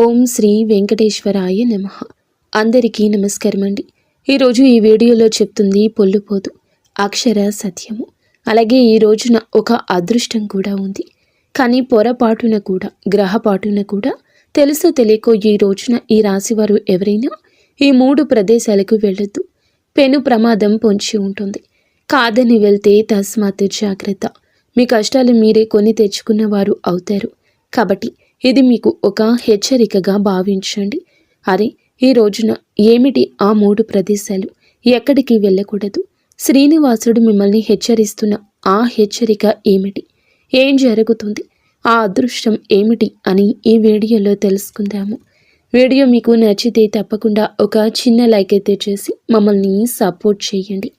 ఓం శ్రీ వెంకటేశ్వరాయ నమః. అందరికీ నమస్కారం అండి. ఈరోజు ఈ వీడియోలో చెప్తుంది పొల్లుపోదు అక్షర సత్యము. అలాగే ఈ రోజున ఒక అదృష్టం కూడా ఉంది. కానీ పొరపాటున కూడా గ్రహపాటున కూడా తెలుసో తెలియకో ఈ రోజున ఈ రాశివారు ఎవరైనా ఈ 3 ప్రదేశాలకు వెళ్ళొద్దు. పెను ప్రమాదం పొంచి ఉంటుంది. కాదని వెళ్తే తస్మాత్ జాగ్రత్త. మీ కష్టాలు మీరే కొని తెచ్చుకున్న వారు అవుతారు. కాబట్టి ఇది మీకు ఒక హెచ్చరికగా భావించండి. అరే, ఈ రోజున ఏమిటి ఆ 3 ప్రదేశాలు? ఎక్కడికి వెళ్ళకూడదు? శ్రీనివాసుడు మిమ్మల్ని హెచ్చరిస్తున్న ఆ హెచ్చరిక ఏమిటి? ఏం జరుగుతుంది? ఆ అదృష్టం ఏమిటి అని ఈ వీడియోలో తెలుసుకుందాము. వీడియో మీకు నచ్చితే తప్పకుండా ఒక చిన్న లైక్ అయితే చేసి మమ్మల్ని సపోర్ట్ చేయండి.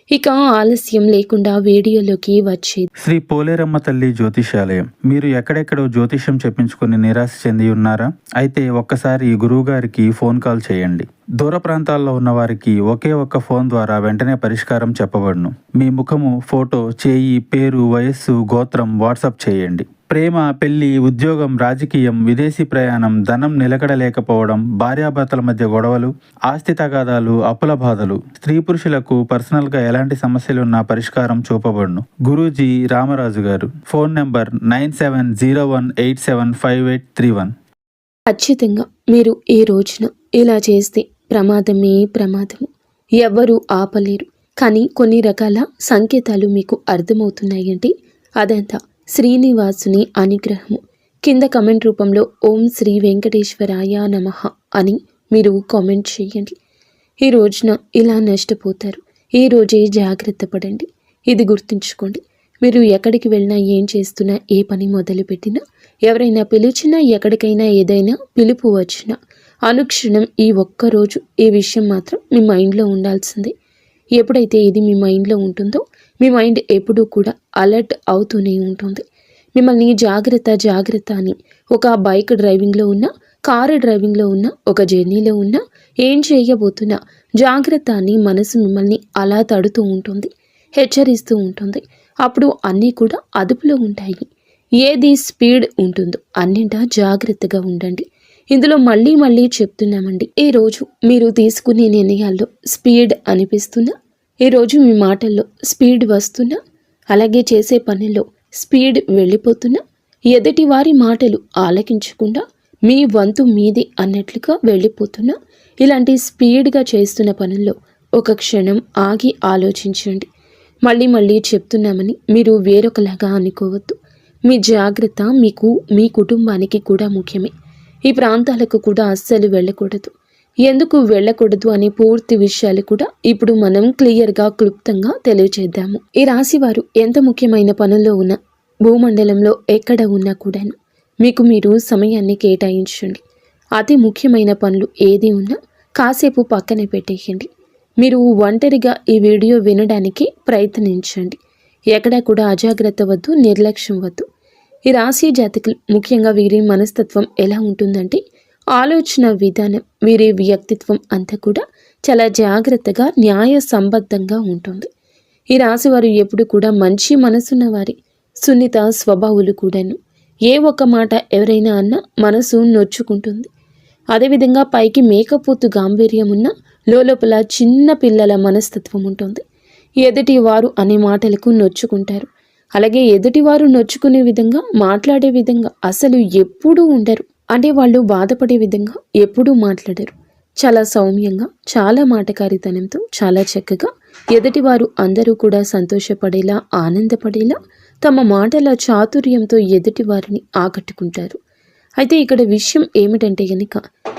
ఇక ఆలస్యం లేకుండా వీడియోలోకి వచ్చేది. శ్రీ పోలేరమ్మ తల్లి జ్యోతిషాలయం. మీరు ఎక్కడెక్కడో జ్యోతిషం చెప్పించుకుని నిరాశ చెంది ఉన్నారా? అయితే ఒక్కసారి గురువు గారికి ఫోన్ కాల్ చేయండి. దూర ప్రాంతాల్లో ఉన్న వారికి ఒకే ఒక్క ఫోన్ ద్వారా వెంటనే పరిష్కారం చెప్పబడును. మీ ముఖము, ఫోటో, చేయి, పేరు, వయస్సు, గోత్రం వాట్సాప్ చేయండి. ప్రేమ, పెళ్లి, ఉద్యోగం, రాజకీయం, విదేశీ ప్రయాణం, ధనం నిలకడలేకపోవడం, భార్యాభర్తల మధ్య గొడవలు, ఆస్తి తగాదాలు, అప్పుల బాధలు, స్త్రీ పురుషులకు పర్సనల్గా ఎలాంటి సమస్యలున్నా పరిష్కారం చూపబడును. గురూజీ రామరాజు గారు. Phone number 9701875831. ఖచ్చితంగా మీరు ఈ రోజున ఇలా చేస్తే ప్రమాదమే ప్రమాదము. ఎవ్వరూ ఆపలేరు. కానీ కొన్ని రకాల సంకేతాలు మీకు అర్థమవుతున్నాయంటే అదంతా శ్రీనివాసుని అనుగ్రహము. కింద కమెంట్ రూపంలో ఓం శ్రీ వెంకటేశ్వరాయ నమః అని మీరు కామెంట్ చేయండి. ఈ రోజున ఇలా నష్టపోతారు. ఈ రోజే జాగ్రత్త పడండి. ఇది గుర్తుంచుకోండి. మీరు ఎక్కడికి వెళ్ళినా, ఏం చేస్తున్నా, ఏ పని మొదలుపెట్టినా, ఎవరైనా పిలిచినా, ఎక్కడికైనా ఏదైనా పిలుపు వచ్చినా అనుక్షణం ఈ ఒక్కరోజు ఈ విషయం మాత్రం మీ మైండ్లో ఉండాల్సిందే. ఎప్పుడైతే ఇది మీ మైండ్లో ఉంటుందో మీ మైండ్ ఎప్పుడూ కూడా అలర్ట్ అవుతూనే ఉంటుంది. మిమ్మల్ని జాగ్రత్త జాగ్రత్త అని ఒక బైక్ డ్రైవింగ్లో ఉన్న, కారు డ్రైవింగ్లో ఉన్న, ఒక జర్నీలో ఉన్న, ఏం చేయబోతున్నా జాగ్రత్త అని మనసు మిమ్మల్ని అలా తడుతూ ఉంటుంది, హెచ్చరిస్తూ ఉంటుంది. అప్పుడు అన్నీ కూడా అదుపులో ఉంటాయి. ఏది స్పీడ్ ఉంటుందో అన్నింటా జాగ్రత్తగా ఉండండి. ఇందులో మళ్ళీ చెప్తున్నామండి. ఈరోజు మీరు తీసుకునే నిర్ణయాల్లో స్పీడ్ అనిపిస్తున్నా, ఈరోజు మీ మాటల్లో స్పీడ్ వస్తున్నా, అలాగే చేసే పనుల్లో స్పీడ్ వెళ్ళిపోతున్నా, ఎదుటి వారి మాటలు ఆలకించకుండా మీ వంతు మీదే అన్నట్లుగా వెళ్ళిపోతున్నా, ఇలాంటి స్పీడ్గా చేస్తున్న పనుల్లో ఒక క్షణం ఆగి ఆలోచించండి. మళ్ళీ చెప్తున్నామని మీరు వేరొకలాగా అనుకోవద్దు. మీ జాగ్రత్త మీకు, మీ కుటుంబానికి కూడా ముఖ్యమే. ఈ ప్రాంతాలకు కూడా అస్సలు వెళ్ళకూడదు. ఎందుకు వెళ్ళకూడదు అనే పూర్తి విషయాలు కూడా ఇప్పుడు మనం క్లియర్గా, క్లుప్తంగా తెలియజేద్దాము. ఈ రాశి వారు ఎంత ముఖ్యమైన పనుల్లో ఉన్నా, భూమండలంలో ఎక్కడ ఉన్నా కూడాను మీకు మీరు సమయాన్ని కేటాయించండి. అతి ముఖ్యమైన పనులు ఏది ఉన్నా కాసేపు పక్కన పెట్టేయండి. మీరు ఒంటరిగా ఈ వీడియో వినడానికి ప్రయత్నించండి. ఎక్కడా కూడా అజాగ్రత్త వద్దు, నిర్లక్ష్యం వద్దు. ఈ రాశి జాతకులు ముఖ్యంగా వీరి మనస్తత్వం ఎలా ఉంటుందంటే, ఆలోచన విధానం, వీరి వ్యక్తిత్వం అంతా కూడా చాలా జాగ్రత్తగా, న్యాయ సంబద్ధంగా ఉంటుంది. ఈ రాశి వారు ఎప్పుడు కూడా మంచి మనసున్న వారి, సున్నిత స్వభావులు కూడాను. ఏ ఒక్క మాట ఎవరైనా అన్నా మనసు నొచ్చుకుంటుంది. అదేవిధంగా పైకి మేకపోతు గాంభీర్యం ఉన్న లోపల చిన్న పిల్లల మనస్తత్వం ఉంటుంది. ఎదుటి వారు అనే మాటలకు నొచ్చుకుంటారు. అలాగే ఎదుటివారు నొచ్చుకునే విధంగా, మాట్లాడే విధంగా అసలు ఎప్పుడూ ఉండరు. అంటే వాళ్ళు బాధపడే విధంగా ఎప్పుడూ మాట్లాడరు. చాలా సౌమ్యంగా, చాలా మాటకారితనంతో, చాలా చక్కగా ఎదుటివారు అందరూ కూడా సంతోషపడేలా, ఆనందపడేలా తమ మాటల చాతుర్యంతో ఎదుటి వారిని ఆకట్టుకుంటారు. అయితే ఇక్కడ విషయం ఏమిటంటే గనుక,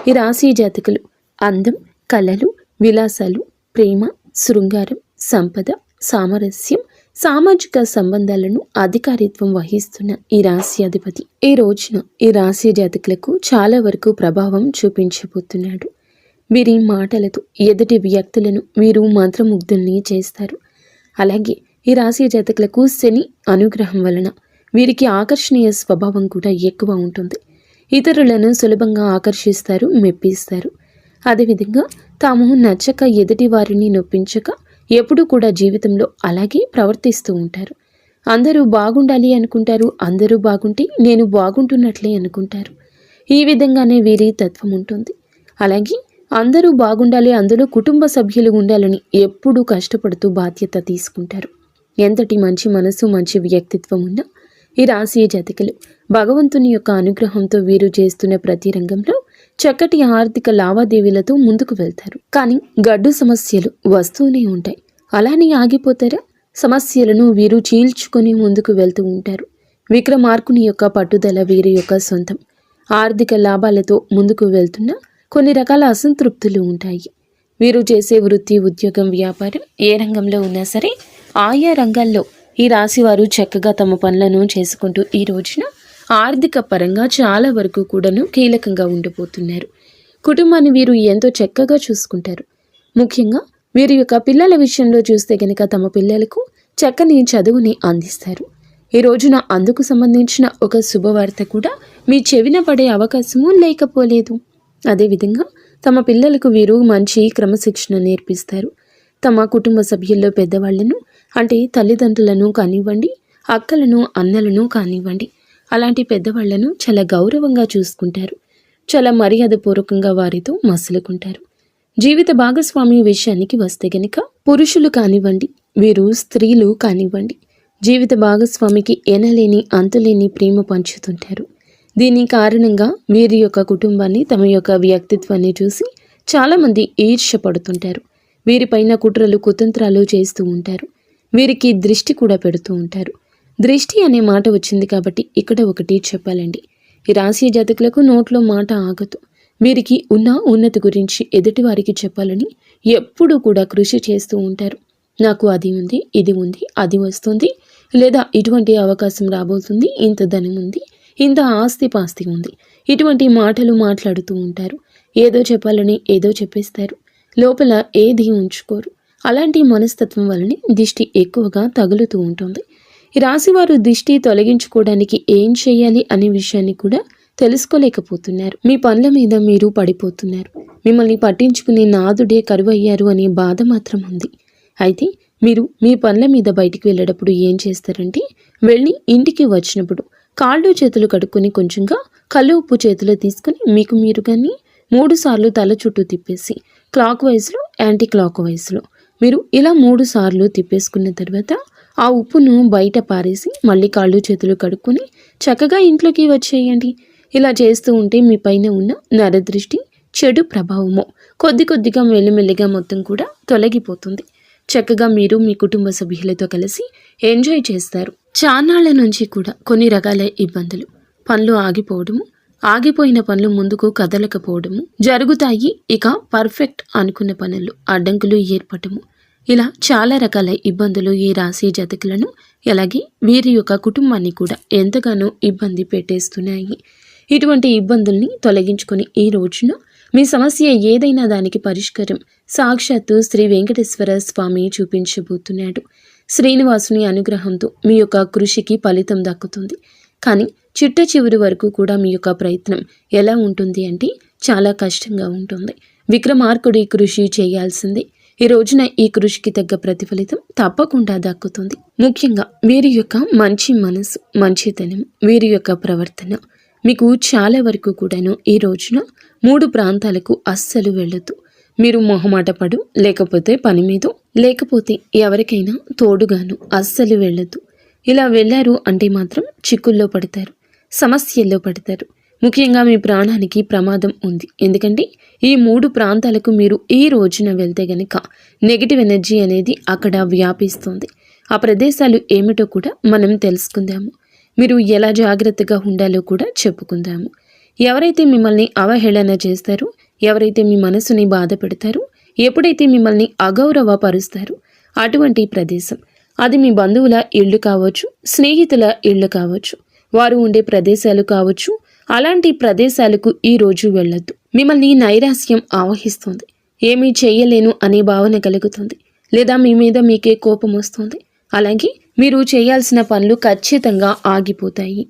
ఈ రాశి జాతకులు అందం, కళలు, విలాసాలు, ప్రేమ, శృంగారం, సంపద, సామరస్యం, సామాజిక సంబంధాలను అధికారిత్వం వహిస్తున్న ఈ రాశి అధిపతి ఈ రోజున ఈ రాశి జాతకులకు చాలా వరకు ప్రభావం చూపించబోతున్నాడు. వీరి మాటలతో ఎదుటి వ్యక్తులను వీరు మంత్రముగ్ధుల్ని చేస్తారు. అలాగే ఈ రాశి జాతకులకు శని అనుగ్రహం వలన వీరికి ఆకర్షణీయ స్వభావం కూడా ఎక్కువ ఉంటుంది. ఇతరులను సులభంగా ఆకర్షిస్తారు, మెప్పిస్తారు. అదేవిధంగా తాము నచ్చక ఎదుటి వారిని నొప్పించక ఎప్పుడూ కూడా జీవితంలో అలాగే ప్రవర్తిస్తూ ఉంటారు. అందరూ బాగుండాలి అనుకుంటారు. అందరూ బాగుంటే నేను బాగుంటున్నట్లే అనుకుంటారు. ఈ విధంగానే వీరి తత్వం ఉంటుంది. అలాగే అందరూ బాగుండాలి, అందులో కుటుంబ సభ్యులు ఉండాలని ఎప్పుడూ కష్టపడుతూ బాధ్యత తీసుకుంటారు. ఎంతటి మంచి మనసు, మంచి వ్యక్తిత్వం ఉన్నా ఈ రాశి జాతకులు భగవంతుని యొక్క అనుగ్రహంతో వీరు చేస్తున్న ప్రతి రంగంలో చక్కటి ఆర్థిక లావాదేవీలతో ముందుకు వెళ్తారు. కానీ గడ్డు సమస్యలు వస్తూనే ఉంటాయి. అలానే ఆగిపోతారా? సమస్యలను వీరు చీల్చుకొని ముందుకు వెళ్తూ ఉంటారు. విక్రమార్కుని యొక్క పట్టుదల వీరి యొక్క సొంతం. ఆర్థిక లాభాలతో ముందుకు వెళ్తున్న కొన్ని రకాల అసంతృప్తులు ఉంటాయి. వీరు చేసే వృత్తి, ఉద్యోగం, వ్యాపారం ఏ రంగంలో ఉన్నా సరే ఆయా రంగాల్లో ఈ రాశి వారు చక్కగా తమ పనులను చేసుకుంటూ ఈ రోజున ఆర్థిక పరంగా చాలా వరకు కూడాను కీలకంగా ఉండిపోతున్నారు. కుటుంబాన్ని వీరు ఎంతో చక్కగా చూసుకుంటారు. ముఖ్యంగా వీరి యొక్క పిల్లల విషయంలో చూస్తే కనుక తమ పిల్లలకు చక్కని చదువుని అందిస్తారు. ఈ రోజున అందుకు సంబంధించిన ఒక శుభవార్త కూడా మీ చెవిన పడే అవకాశము లేకపోలేదు. అదేవిధంగా తమ పిల్లలకు వీరు మంచి క్రమశిక్షణ నేర్పిస్తారు. తమ కుటుంబ సభ్యుల్లో పెద్దవాళ్లను అంటే తల్లిదండ్రులను కానివ్వండి, అక్కలను, అన్నలను కానివ్వండి, అలాంటి పెద్దవాళ్లను చాలా గౌరవంగా చూసుకుంటారు. చాలా మర్యాదపూర్వకంగా వారితో మసలుకుంటారు. జీవిత భాగస్వామి విషయానికి వస్తే గనుక పురుషులు కానివ్వండి, వీరు స్త్రీలు కానివ్వండి, జీవిత భాగస్వామికి ఎనలేని అంతులేని ప్రేమ పంచుతుంటారు. దీని కారణంగా వీరి యొక్క కుటుంబాన్ని, తమ యొక్క వ్యక్తిత్వాన్ని చూసి చాలామంది ఈర్ష్యపడుతుంటారు. వీరిపైన కుట్రలు, కుతంత్రాలు చేస్తూ ఉంటారు. వీరికి దృష్టి కూడా పెడుతూ ఉంటారు. దృష్టి అనే మాట వచ్చింది కాబట్టి ఇక్కడ ఒకటి చెప్పాలండి. ఈ రాశి జాతకులకు నోట్లో మాట ఆగదు. వీరికి ఉన్న ఉన్నతి గురించి ఎదుటివారికి చెప్పాలని ఎప్పుడూ కూడా కృషి చేస్తూ ఉంటారు. నాకు అది ఉంది, ఇది ఉంది, అది వస్తుంది, లేదా ఇటువంటి అవకాశం రాబోతుంది, ఇంత ధనం ఉంది, ఇంత ఆస్తి పాస్తి ఉంది, ఇటువంటి మాటలు మాట్లాడుతూ ఉంటారు. ఏదో చెప్పాలని ఏదో చెప్పేస్తారు. లోపల ఏది ఉంచుకోరు. అలాంటి మనస్తత్వం వల్లనే దిష్టి ఎక్కువగా తగులుతూ ఉంటుంది. ఈ రాశివారు దిష్టి తొలగించుకోవడానికి ఏం చేయాలి అనే విషయాన్ని కూడా తెలుసుకోలేకపోతున్నారు. మీ పనుల మీద మీరు పడిపోతున్నారు. మిమ్మల్ని పట్టించుకునే నాదుడే కరువయ్యారు అనే బాధ మాత్రం ఉంది. అయితే మీరు మీ పనుల మీద బయటికి వెళ్ళేటప్పుడు ఏం చేస్తారంటే, వెళ్ళి ఇంటికి వచ్చినప్పుడు కాళ్ళు చేతులు కడుక్కొని కొంచెంగా కళ్ళు ఉప్పు చేతిలో తీసుకుని మీకు మీరుగాని 3 సార్లు తల చుట్టూ తిప్పేసి క్లాక్ వైజ్లో, యాంటీ క్లాక్ వైజ్లో మీరు ఇలా 3 సార్లు తిప్పేసుకున్న తర్వాత ఆ ఉప్పును బయట పారేసి మళ్ళీ కాళ్ళు చేతులు కడుక్కొని చక్కగా ఇంట్లోకి వచ్చేయండి. ఇలా చేస్తూ ఉంటే మీ పైన ఉన్న నరదృష్టి, చెడు ప్రభావము కొద్ది కొద్దిగా మెల్లిమెల్లిగా మొత్తం కూడా తొలగిపోతుంది. చక్కగా మీరు మీ కుటుంబ సభ్యులతో కలిసి ఎంజాయ్ చేస్తారు. చానాళ్ల నుంచి కూడా కొన్ని రకాల ఇబ్బందులు, పనులు ఆగిపోవడము, ఆగిపోయిన పనులు ముందుకు కదలకపోవడము జరుగుతాయి. ఇక పర్ఫెక్ట్ అనుకున్న పనులు అడ్డంకులు ఏర్పడము, ఇలా చాలా రకాల ఇబ్బందులు ఈ రాశి జాతకులను, అలాగే వీరి యొక్క కుటుంబాన్ని కూడా ఎంతగానో ఇబ్బంది పెట్టేస్తున్నాయి. ఇటువంటి ఇబ్బందుల్ని తొలగించుకొని ఈ రోజున మీ సమస్య ఏదైనా దానికి పరిష్కారం సాక్షాత్తు శ్రీ వెంకటేశ్వర స్వామి చూపించబోతున్నాడు. శ్రీనివాసుని అనుగ్రహంతో మీ యొక్క కృషికి ఫలితం దక్కుతుంది. కానీ చిట్ట చివరి వరకు కూడా మీ యొక్క ప్రయత్నం ఎలా ఉంటుంది అంటే చాలా కష్టంగా ఉంటుంది. విక్రమార్కుడి కృషి చేయాల్సిందే. ఈ రోజున ఈ కృషికి తగ్గ ప్రతిఫలితం తప్పకుండా దక్కుతుంది. ముఖ్యంగా వీరి యొక్క మంచి మనసు, మంచితనం, వీరి యొక్క ప్రవర్తన మీకు చాలా వరకు కూడాను ఈ రోజున 3 ప్రాంతాలకు అస్సలు వెళ్ళొద్దు. మీరు మొహమాట పడు, లేకపోతే పని మీద, లేకపోతే ఎవరికైనా తోడుగాను అస్సలు వెళ్ళొద్దు. ఇలా వెళ్ళారు అంటే మాత్రం చిక్కుల్లో పడతారు, సమస్యల్లో పడతారు. ముఖ్యంగా మీ ప్రాణానికి ప్రమాదం ఉంది. ఎందుకంటే ఈ 3 ప్రాంతాలకు మీరు ఈ రోజున వెళ్తే గనక నెగిటివ్ ఎనర్జీ అనేది అక్కడ వ్యాపిస్తుంది. ఆ ప్రదేశాలు ఏమిటో కూడా మనం తెలుసుకుందాము. మీరు ఎలా జాగ్రత్తగా ఉండాలో కూడా చెప్పుకుందాము. ఎవరైతే మిమ్మల్ని అవహేళన చేస్తారో, ఎవరైతే మీ మనసుని బాధ పెడతారో, ఎప్పుడైతే మిమ్మల్ని అగౌరవపరుస్తారో అటువంటి ప్రదేశం, అది మీ బంధువుల ఇళ్ళు కావచ్చు, స్నేహితుల ఇళ్ళు కావచ్చు, వారు ఉండే ప్రదేశాలు కావచ్చు, అలాంటి ప్రదేశాలకు ఈ రోజు వెళ్ళొద్దు. మిమ్మల్ని నైరాస్యం ఆవహిస్తుంది. ఏమీ చేయలేను అనే భావన కలుగుతుంది, లేదా మీ మీద మీకే కోపం వస్తుంది. అలాగే మీరు చేయాల్సిన పనులు ఖచ్చితంగా ఆగిపోతాయి.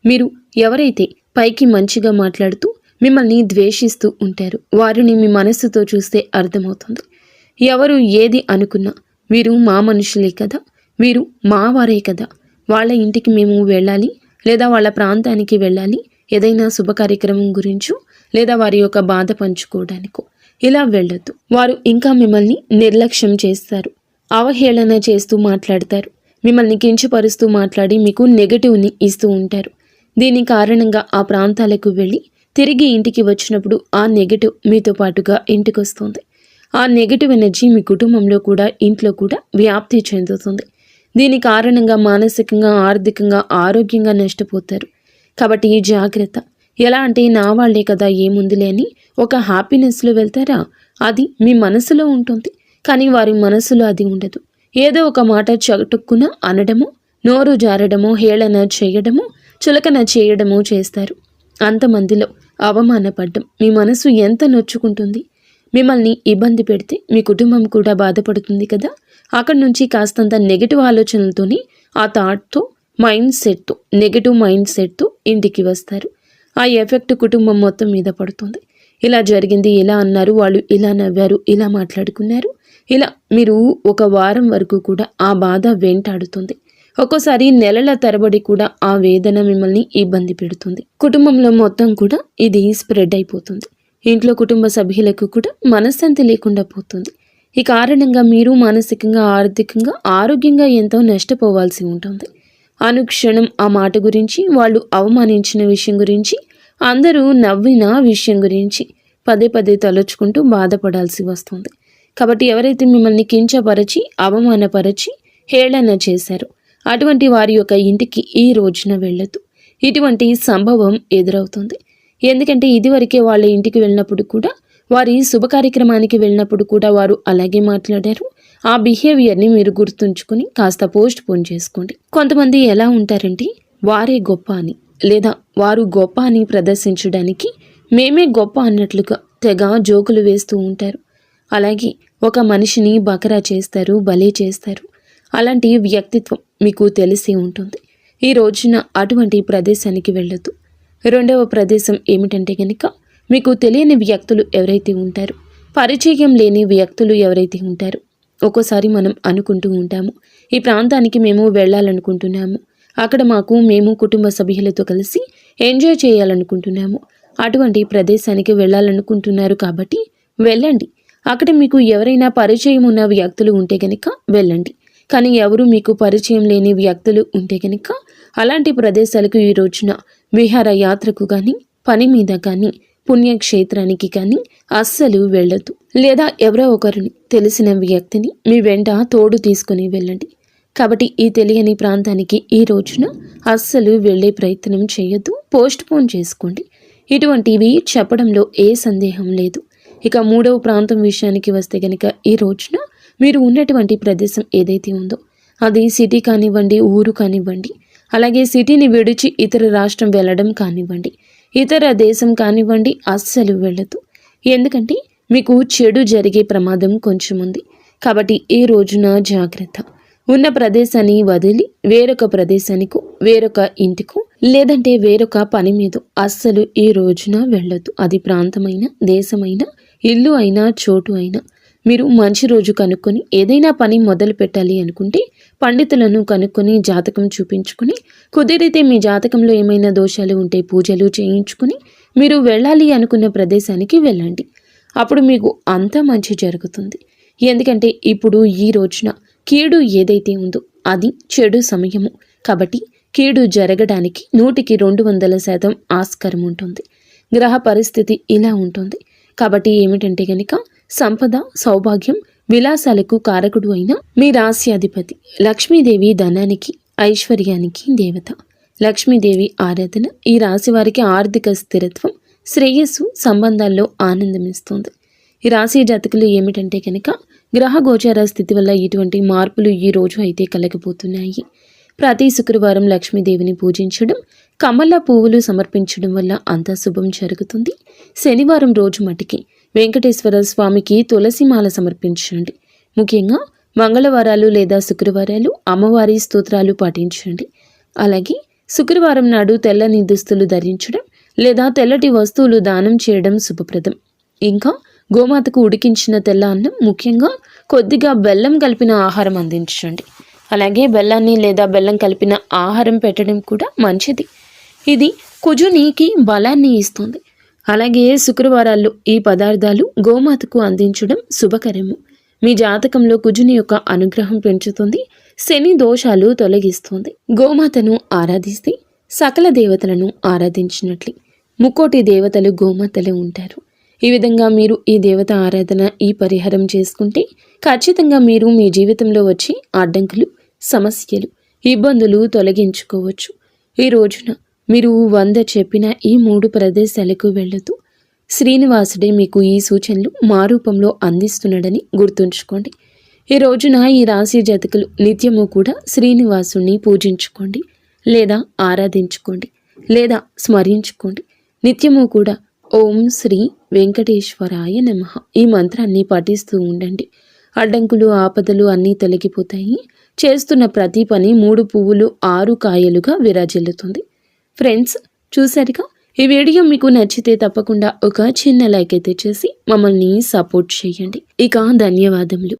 మీరు ఎవరైతే పైకి మంచిగా మాట్లాడుతూ మిమ్మల్ని ద్వేషిస్తూ ఉంటారు, వారిని మీ మనస్సుతో చూస్తే అర్థమవుతుంది. ఎవరు ఏది అనుకున్నా వీరు మా మనుషులే కదా, వీరు మా వారే కదా, వాళ్ళ ఇంటికి మేము వెళ్ళాలి, లేదా వాళ్ళ ప్రాంతానికి వెళ్ళాలి, ఏదైనా శుభ కార్యక్రమం గురించో లేదా వారి యొక్క బాధ పంచుకోవడానికో ఇలా వెళ్ళొద్దు. వారు ఇంకా మిమ్మల్ని నిర్లక్ష్యం చేస్తారు, అవహేళన చేస్తూ మాట్లాడతారు, మిమ్మల్ని కించపరుస్తూ మాట్లాడి మీకు నెగటివ్ని ఇస్తూ ఉంటారు. దీని కారణంగా ఆ ప్రాంతాలకు వెళ్ళి తిరిగి ఇంటికి వచ్చినప్పుడు ఆ నెగటివ్ మీతో పాటుగా ఇంటికి వస్తుంది. ఆ నెగటివ్ ఎనర్జీ మీ కుటుంబంలో కూడా ఇంట్లో కూడా వ్యాప్తి చెందుతుంది. దీని కారణంగా మానసికంగా, ఆర్థికంగా, ఆరోగ్యంగా నష్టపోతారు. కాబట్టి ఈ జాగ్రత్త. ఎలా అంటే నా వాళ్లే కదా ఏముందిలే అని ఒక హ్యాపీనెస్లో వెళ్తారా, అది మీ మనసులో ఉంటుంది, కానీ వారి మనసులో అది ఉండదు. ఏదో ఒక మాట చటుక్కున అనడము, నోరు జారడము, హేళన చేయడము, చులకన చేయడము చేస్తారు. అంతమందిలో అవమానపడ్డం మీ మనసు ఎంత నొచ్చుకుంటుంది. మిమ్మల్ని ఇబ్బంది పెడితే మీ కుటుంబం కూడా బాధపడుతుంది కదా. అక్కడి నుంచి కాస్తంత నెగిటివ్ ఆలోచనలతోని, ఆ థాట్తో, మైండ్ సెట్తో, నెగిటివ్ మైండ్ సెట్తో ఇంటికి వస్తారు. ఆ ఎఫెక్ట్ కుటుంబం మొత్తం మీద పడుతుంది. ఇలా జరిగింది, ఇలా అన్నారు, వాళ్ళు ఇలా నవ్వారు, ఇలా మాట్లాడుకున్నారు, ఇలా మీరు ఒక వారం వరకు కూడా ఆ బాధ వెంటాడుతుంది. ఒక్కోసారి నెలల తరబడి కూడా ఆ వేదన మిమ్మల్ని ఇబ్బంది పెడుతుంది. కుటుంబంలో మొత్తం కూడా ఇది స్ప్రెడ్ అయిపోతుంది. ఇంట్లో కుటుంబ సభ్యులకు కూడా మనశ్శాంతి లేకుండా పోతుంది. ఈ కారణంగా మీరు మానసికంగా, ఆర్థికంగా, ఆరోగ్యంగా ఎంతో నష్టపోవాల్సి ఉంటుంది. అనుక్షణం ఆ మాట గురించి, వాళ్ళు అవమానించిన విషయం గురించి, అందరూ నవ్విన విషయం గురించి పదే పదే తలుచుకుంటూ బాధపడాల్సి వస్తుంది. కాబట్టి ఎవరైతే మిమ్మల్ని కించపరచి, అవమానపరచి, హేళన చేశారో అటువంటి వారి యొక్క ఇంటికి ఈ రోజున వెళ్ళొద్దు. ఇటువంటి సంభవం ఎదురవుతుంది. ఎందుకంటే ఇదివరకే వాళ్ళ ఇంటికి వెళ్ళినప్పుడు కూడా, వారి శుభ కార్యక్రమానికి వెళ్ళినప్పుడు కూడా వారు అలాగే మాట్లాడారు. ఆ బిహేవియర్ని మీరు గుర్తుంచుకొని కాస్త పోస్ట్ పోన్ చేసుకోండి. కొంతమంది ఎలా ఉంటారంటే వారే గొప్ప అని, లేదా వారు గొప్ప అని ప్రదర్శించడానికి మేమే గొప్ప అన్నట్లుగా తెగ జోకులు వేస్తూ ఉంటారు. అలాగే ఒక మనిషిని బకరా చేస్తారు, బలే చేస్తారు. అలాంటి వ్యక్తిత్వం మీకు తెలిసి ఉంటుంది. ఈ రోజున అటువంటి ప్రదేశానికి వెళ్ళొద్దు. రెండవ ప్రదేశం ఏమిటంటే కనుక, మీకు తెలియని వ్యక్తులు ఎవరైతే ఉంటారో, పరిచయం లేని వ్యక్తులు ఎవరైతే ఉంటారో, ఒక్కోసారి మనం అనుకుంటూ ఉంటాము, ఈ ప్రాంతానికి మేము వెళ్ళాలనుకుంటున్నాము, అక్కడ మేము కుటుంబ సభ్యులతో కలిసి ఎంజాయ్ చేయాలనుకుంటున్నాము, అటువంటి ప్రదేశానికి వెళ్ళాలనుకుంటున్నారు కాబట్టి వెళ్ళండి. అక్కడ మీకు ఎవరైనా పరిచయం ఉన్న వ్యక్తులు ఉంటే కనుక వెళ్ళండి. కానీ ఎవరు మీకు పరిచయం లేని వ్యక్తులు ఉంటే కనుక అలాంటి ప్రదేశాలకు ఈ రోజున విహార యాత్రకు కానీ, పని మీద కానీ, పుణ్యక్షేత్రానికి కానీ అస్సలు వెళ్ళొద్దు. లేదా ఎవరో ఒకరిని, తెలిసిన వ్యక్తిని మీ వెంట తోడు తీసుకుని వెళ్ళండి. కాబట్టి ఈ తెలియని ప్రాంతానికి ఈ రోజున అస్సలు వెళ్ళే ప్రయత్నం చేయొద్దు, పోస్ట్ పోన్ చేసుకోండి. ఇటువంటివి చెప్పడంలో ఏ సందేహం లేదు. ఇక మూడవ ప్రాంతం విషయానికి వస్తే కనుక, ఈ రోజున మీరు ఉన్నటువంటి ప్రదేశం ఏదైతే ఉందో అది సిటీ కానివ్వండి, ఊరు కానివ్వండి, అలాగే సిటీని విడిచి ఇతర రాష్ట్రం వెళ్ళడం కానివ్వండి, ఇతర దేశం కానివ్వండి, అస్సలు వెళ్ళదు. ఎందుకంటే మీకు చెడు జరిగే ప్రమాదం కొంచెం ఉంది. కాబట్టి ఈ రోజున జాగ్రత్త. ఉన్న ప్రదేశాన్ని వదిలి వేరొక ప్రదేశానికో, వేరొక ఇంటికో, లేదంటే వేరొక పని మీద అస్సలు ఈ రోజున వెళ్ళొద్దు. అది ప్రాంతమైన, దేశమైన, ఇల్లు అయినా, చోటు అయినా. మీరు మంచి రోజు కనుక్కొని ఏదైనా పని మొదలు పెట్టాలి అనుకుంటే పండితులను కనుక్కొని జాతకం చూపించుకొని, కుదిరితే మీ జాతకంలో ఏమైనా దోషాలు ఉంటే పూజలు చేయించుకొని మీరు వెళ్ళాలి అనుకున్న ప్రదేశానికి వెళ్ళండి. అప్పుడు మీకు అంతా మంచి జరుగుతుంది. ఎందుకంటే ఇప్పుడు ఈ రోజున కీడు ఏదైతే ఉందో అది చెడు సమయము. కాబట్టి కీడు జరగడానికి 100% ఆస్కారం ఉంటుంది. గ్రహ పరిస్థితి ఇలా ఉంటుంది. కాబట్టి ఏమిటంటే గనుక, సంపద, సౌభాగ్యం, విలాసాలకు కారకుడు అయిన మీ రాశ్యాధిపతి లక్ష్మీదేవి ధనానికి, ఐశ్వర్యానికి దేవత. లక్ష్మీదేవి ఆరాధన ఈ రాశి వారికి ఆర్థిక స్థిరత్వం, శ్రేయస్సు, సంబంధాల్లో ఆనందమిస్తుంది. ఈ రాశి జాతకులు ఏమిటంటే కనుక, గ్రహ గోచార స్థితి వల్ల ఇటువంటి మార్పులు ఈ రోజు అయితే కలగబోతున్నాయి. ప్రతి శుక్రవారం లక్ష్మీదేవిని పూజించడం, కమల పువ్వులు సమర్పించడం వల్ల అంతా శుభం జరుగుతుంది. శనివారం రోజు మటుకి వెంకటేశ్వర స్వామికి తులసిమాల సమర్పించండి. ముఖ్యంగా మంగళవారాలు లేదా శుక్రవారాలు అమ్మవారి స్తోత్రాలు పాటించండి. అలాగే శుక్రవారం నాడు తెల్లని దుస్తులు ధరించడం లేదా తెల్లటి వస్తువులు దానం చేయడం శుభప్రదం. ఇంకా గోమాతకు ఉడికించిన తెల్ల అన్నం, ముఖ్యంగా కొద్దిగా బెల్లం కలిపిన ఆహారం అందించండి. అలాగే బెల్లాన్ని లేదా బెల్లం కలిపిన ఆహారం పెట్టడం కూడా మంచిది. ఇది కుజునికి బలాన్ని ఇస్తుంది. అలాగే శుక్రవారాల్లో ఈ పదార్థాలు గోమాతకు అందించడం శుభకరము. మీ జాతకంలో కుజుని యొక్క అనుగ్రహం పెంచుతుంది, శని దోషాలు తొలగిస్తుంది. గోమాతను ఆరాధిస్తే సకల దేవతలను ఆరాధించినట్లే. ముక్కోటి దేవతలు గోమాతలే ఉంటారు. ఈ విధంగా మీరు ఈ దేవత ఆరాధన, ఈ పరిహారం చేసుకుంటే ఖచ్చితంగా మీరు మీ జీవితంలో వచ్చే అడ్డంకులు, సమస్యలు, ఇబ్బందులు తొలగించుకోవచ్చు. ఈ రోజున మీరు 100 చెప్పిన ఈ 3 ప్రదేశాలకు వెళ్ళొద్దు. శ్రీనివాసుడే మీకు ఈ సూచనలు మా రూపంలో అందిస్తున్నాడని గుర్తుంచుకోండి. ఈ రోజున ఈ రాశి జాతకులు నిత్యము కూడా శ్రీనివాసుని పూజించుకోండి, లేదా ఆరాధించుకోండి, లేదా స్మరించుకోండి. నిత్యము కూడా ఓం శ్రీ వెంకటేశ్వరాయ నమః ఈ మంత్రాన్ని పఠిస్తూ ఉండండి. అడ్డంకులు, ఆపదలు అన్నీ తొలగిపోతాయి. చేస్తున్న ప్రతి పని 3 పువ్వులు 6 కాయలుగా విరాజిల్లుతుంది. ఫ్రెండ్స్, చూసారుగా? ఈ వీడియో మీకు నచ్చితే తప్పకుండా ఒక చిన్న లైక్ అయితే చేసి మమ్మల్ని సపోర్ట్ చేయండి. ఇక ధన్యవాదములు.